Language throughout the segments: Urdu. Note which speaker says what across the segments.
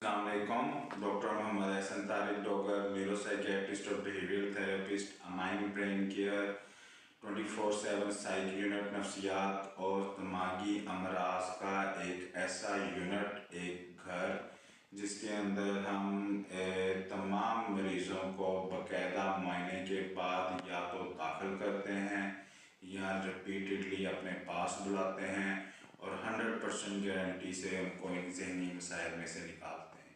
Speaker 1: السلام علیکم. Doctor Muhammad Ahsan Tariq Dogar, neuro psychiatrist اور behaviour therapist, mind brain care 24/7 psych unit, نفسیات اور دماغی امراض کا ایک ایسا یونٹ, ایک گھر جس کے اندر ہم تمام مریضوں کو باقاعدہ معائنے کے بعد یا تو داخل کرتے ہیں یا ریپیٹڈلی اپنے پاس بلاتے ہیں اور 100% گارنٹی سے ان کو ان ذہنی مسائل میں سے نکالتے ہیں.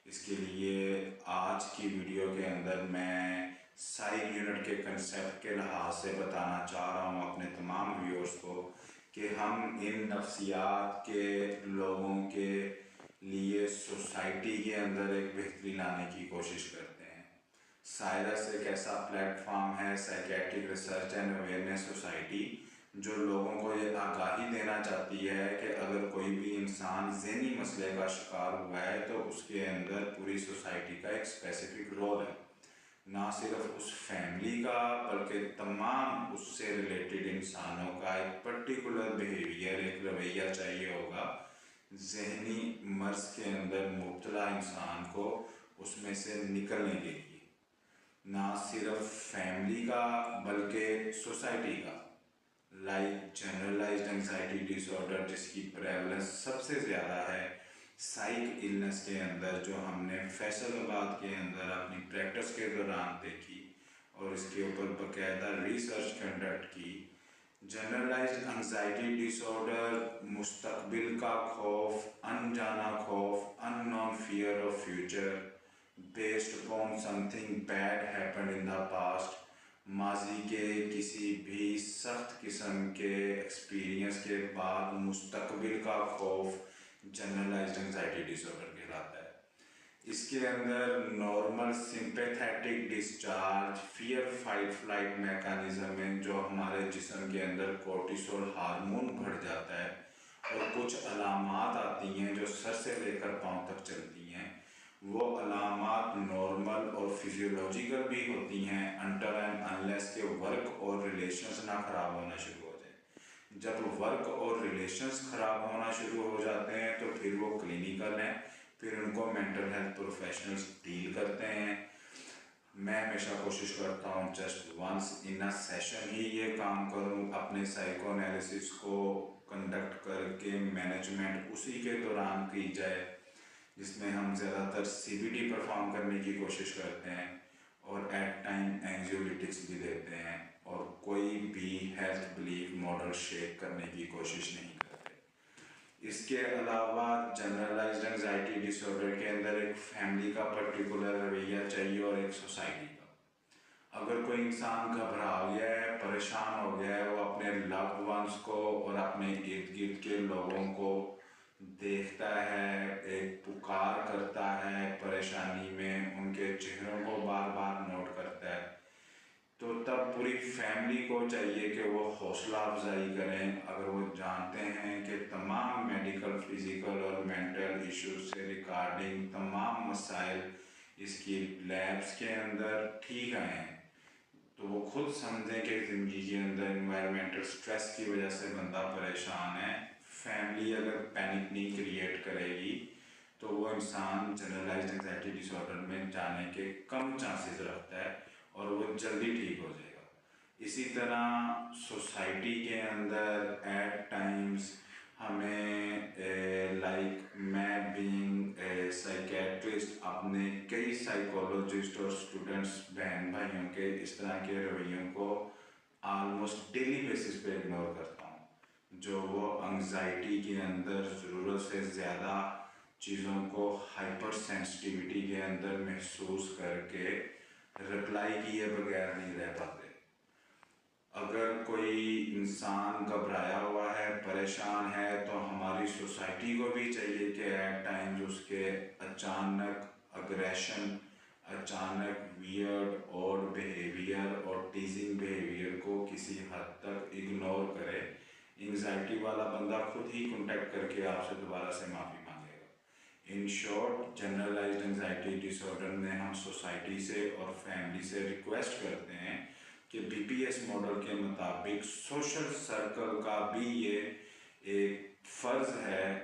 Speaker 1: اس کے لیے آج کی ویڈیو کے اندر میں سائیک یونٹ کے کنسیپٹ کے لحاظ سے بتانا چاہ رہا ہوں اپنے تمام ویورز کو کہ ہم ان نفسیات کے لوگوں کے لیے سوسائٹی کے اندر ایک بہتری لانے کی کوشش کرتے ہیں. سائرس ایک ایسا پلیٹ فارم ہے, psychiatric research and awareness society, جو لوگوں کو یہ آگاہی دینا چاہتی ہے کہ اگر کوئی بھی انسان ذہنی مسئلے کا شکار ہوا ہے تو اس کے اندر پوری سوسائٹی کا ایک اسپیسیفک رول ہے. نہ صرف اس فیملی کا بلکہ تمام اس سے ریلیٹڈ انسانوں کا ایک پرٹیکولر بیہیویئر, ایک رویہ چاہیے ہوگا ذہنی مرض کے اندر مبتلا انسان کو اس میں سے نکلنے کے لیے. نہ صرف فیملی کا بلکہ سوسائٹی کا. لائک جنرلائزڈ انگزائٹی ڈس آرڈر, جس کی پریولنس سب سے زیادہ ہے سائیک النس کے اندر, جو ہم نے فیصل آباد کے اندر اپنی پریکٹس کے دوران دیکھی اور اس کے اوپر باقاعدہ ریسرچ کنڈکٹ کی. جنرلائزڈ انگزائٹی ڈس آرڈر مستقبل کا خوف, انجانا خوف, unknown fear of future based upon something bad happened in the past, ماضی کے کسی بھی سخت قسم کے ایکسپیرینس کے بعد مستقبل کا خوف جنرلائزڈ انگزائٹی ڈس آرڈر کہلاتا ہے. اس کے اندر normal sympathetic discharge, fear fight flight mechanism میں جو ہمارے جسم کے اندر کورٹیسول ہارمون بڑھ جاتا ہے اور کچھ علامات آتی ہیں جو سر سے لے کر پاؤں تک چلتی ہیں. وہ علامات نارمل اور فزیولوجیکل بھی ہوتی ہیں انٹر اینڈ انلیس کے ورک اور ریلیشنز نہ خراب ہونا شروع ہو جائیں. جب ورک اور ریلیشنز خراب ہونا شروع ہو جاتے ہیں تو پھر وہ کلینیکل ہیں, پھر ان کو مینٹل ہیلتھ پروفیشنلز ڈیل کرتے ہیں. میں ہمیشہ کوشش کرتا ہوں just once in a session ہی یہ کام کروں, اپنے سائیکو انالیسس کو کنڈکٹ کر کے مینجمنٹ اسی کے دوران کی جائے, جس میں ہم زیادہ تر سی بی ڈی پرفارم کرنے کی کوشش کرتے ہیں اور ایٹ ٹائم اینگزیولیٹکس بھی دیتے ہیں, اور کوئی بھی ہیلتھ بلیف ماڈل شیک کرنے کی کوشش نہیں کرتے. اس کے علاوہ جنرلائزڈ انگزائٹی ڈس آرڈر کے اندر ایک فیملی کا پرٹیکولر رویہ چاہیے اور ایک سوسائٹی کا. اگر کوئی انسان گھبرا گیا ہے, پریشان ہو گیا ہے, وہ اپنے لوڈ ونس کو اور اپنے ارد گرد کے لوگوں کو دیکھتا ہے, ایک پکار کرتا ہے پریشانی میں, ان کے چہروں کو بار بار نوٹ کرتا ہے, تو تب پوری فیملی کو چاہیے کہ وہ حوصلہ افزائی کریں. اگر وہ جانتے ہیں کہ تمام میڈیکل, فزیکل اور مینٹل ایشوز سے ریکارڈنگ تمام مسائل اس کی لیبس کے اندر ٹھیک آئے ہیں, تو وہ خود سمجھیں کہ زندگی کے اندر انوائرمنٹل سٹریس کی وجہ سے بندہ پریشان ہے. فیملی اگر پینک نہیں کریٹ کرے گی تو وہ انسان جنرلائزڈ انگزائٹی ڈس آرڈر میں جانے کے کم چانسز رکھتا ہے اور وہ جلدی ٹھیک ہو جائے گا. اسی طرح سوسائٹی کے اندر ایٹ ٹائمز ہمیں لائک میں بینگ اے سائیکیٹرسٹ اپنے کئی سائیکولوجسٹ اور اسٹوڈنٹس بہن بھائیوں کے اس طرح کے رویوں کو آلموسٹ ڈیلی بیسس پہ اگنور کرتا ہوں, جو وہ انگزائٹی کے اندر ضرورت سے زیادہ چیزوں کو ہائپر سینسٹیوٹی کے اندر محسوس کر کے رپلائی کیے بغیر نہیں رہ پاتے. اگر کوئی انسان گھبرایا ہوا ہے, پریشان ہے, تو ہماری سوسائٹی کو بھی چاہیے کہ ایٹ ٹائمز اس کے اچانک اگریشن, اچانک ویئرڈ اور بیہیویئر اور ٹیزنگ بیہیویئر کو کسی حد تک اگنور کرے. انگزائٹی والا بندہ خود ہی کنٹیکٹ کر کے آپ سے دوبارہ سے معافی مانگے گا. In short, generalised anxiety disorder میں ہم سوسائٹی سے اور فیملی سے ریکویسٹ کرتے ہیں کہ بی پی ایس ماڈل کے مطابق سوشل سرکل کا بھی یہ ایک فرض ہے